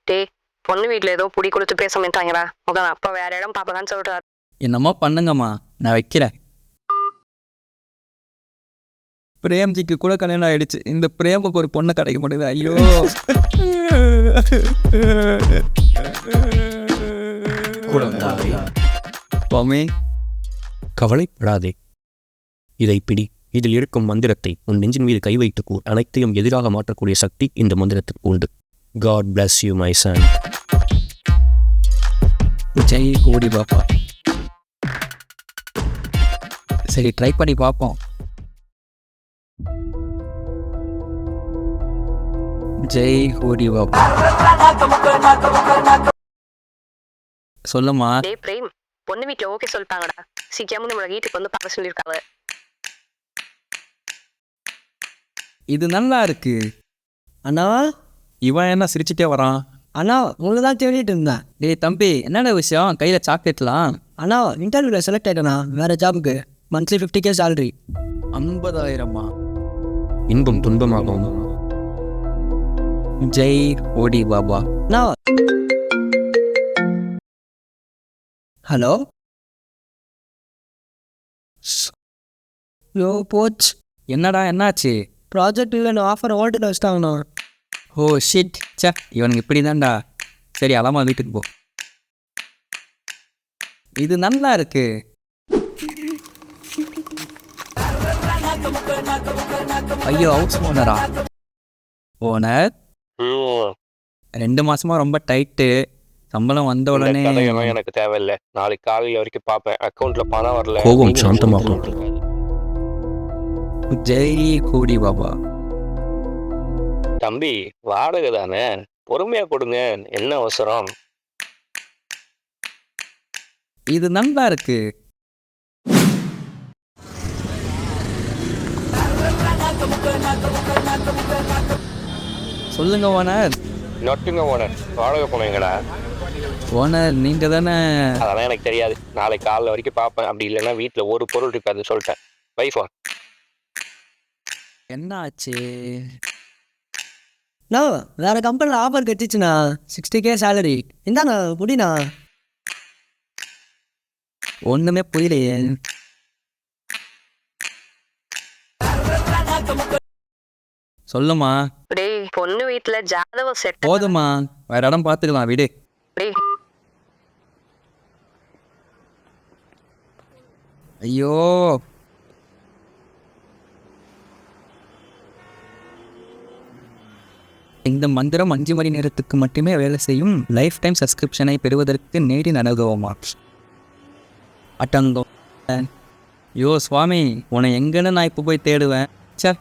டேய், பொண்ணு வீட்டில் ஏதோ புடி கொடுத்து பேச மாட்டாங்கடா. உங்கள் அப்பா வேற இடம் பார்ப்பதான்னு சொல்கிறார். என்னமோ பண்ணுங்கம்மா, நான் வைக்கிறேன். பிரேம்ஜிக்கு கூட கல்யாணம் ஆயிடுச்சு. இந்த பிரேமுக்கு ஒரு பொண்ணு கிடைக்க மாட்டேங்குது. ஐயோ. சுவாமி, கவலைப்படாதே, இதை பிடி. இதில் இருக்கும் மந்திரத்தை உன் நெஞ்சின் மீது கை வைத்து கூர். அனைத்தையும் எதிராக மாற்றக்கூடிய சக்தி இந்த மந்திரத்துக்கு உண்டு. God bless you, my son. Jai கோடி பாப்பா. சரி, ட்ரை பண்ணி பார்ப்போம். ஜெய் கோடி பாப்பா. சொல்லுமா. டேய் பிரேம், பொண்ணு வீட்டில் ஓகே சொல்லிட்டாங்கடா. சீக்கிரமா நம்மளை வீட்டுக்கு வந்து பார்க்க சொல்லியிருக்காங்க. இது நல்லா இருக்கு. அண்ணா, இவன் என்ன சிரிச்சுட்டே வரான்? அண்ணா உங்களை தான் தேடிட்டு இருந்தேன். டேய் தம்பி, என்னடா விஷயம்? கையில் சாக்லேட்லாம்? அண்ணா, இன்டர்வியூவில் செலக்ட் ஆகிட்டேண்ணா. வேறு ஜாபுக்கு மந்த்லி 50K சேலரி. 50,000? இன்பம் துன்பமாகும். ஜெய் ஓடி பாபா. அண்ணா, ஹலோ. யோ போச். என்னடா என்னாச்சு? ப்ராஜெக்ட் இல்லைண்ணா, ஆஃபர் ஹோல்டில் வச்சிட்டாங்கண்ணா. Oh shit. சே, இவனுக்கு இப்படி தான்டா. சரி, அலாமா வீட்டுக்கு போ. இது நல்லா இருக்கு. ஐயோ, ஹவுஸ் ஓனரா? ஓனர் 2 மாசமா ரொம்ப டைட்டு. சம்பளம் வந்த உடனே எனக்கு தேவையில்லை. நாளைக்கு காலையில் வரைக்கும் பார்ப்பேன். அக்கௌண்ட்ல பணம் வரல. கோபம் சாந்தமாகும். ஜெய் கோடி பாபா. தம்பி, வாடகை தானே, பொறுமையா கொடுங்க. என்ன அவசரம்? இது நல்லா இருக்கு. சொல்லுங்க ஓனர். நொட்டுங்க ஓனர். வாடகை போனீங்களா? ஓனர் நீங்க தானே? அதெல்லாம் எனக்கு தெரியாது. நாளைக்கு காலையில் வரைக்கும் பார்ப்பேன். அப்படி இல்லைன்னா வீட்டில் ஒரு பொருள் இருக்காது சொல்லிட்டேன். வைஃபா. என்ன ஆச்சு? அண்ணா, வேறு கம்பெனியில் ஆஃபர் கட்டிச்சுண்ணா. 60K salary. இந்தாண்ணா முடிண்ணா. ஒண்ணுமே புரியலையே. சொல்லுமா. டேய், பொண்ணு வீட்டில் ஜாதகம் செட். போதுமா, வேற இடம் பார்த்துக்கலாம், விடு. டேய், ஐயோ. இந்த மந்திரம் 5 மணி நேரத்துக்கு மட்டுமே வேலை செய்யும். லைஃப் டைம் சப்ஸ்கிரிப்ஷனை பெறுவதற்கு நேரி அணுகுவோமா? அட்டங்கோ. ஐயோ சுவாமி, உன்னை எங்கன்னு நான் இப்போ போய் தேடுவேன். சே.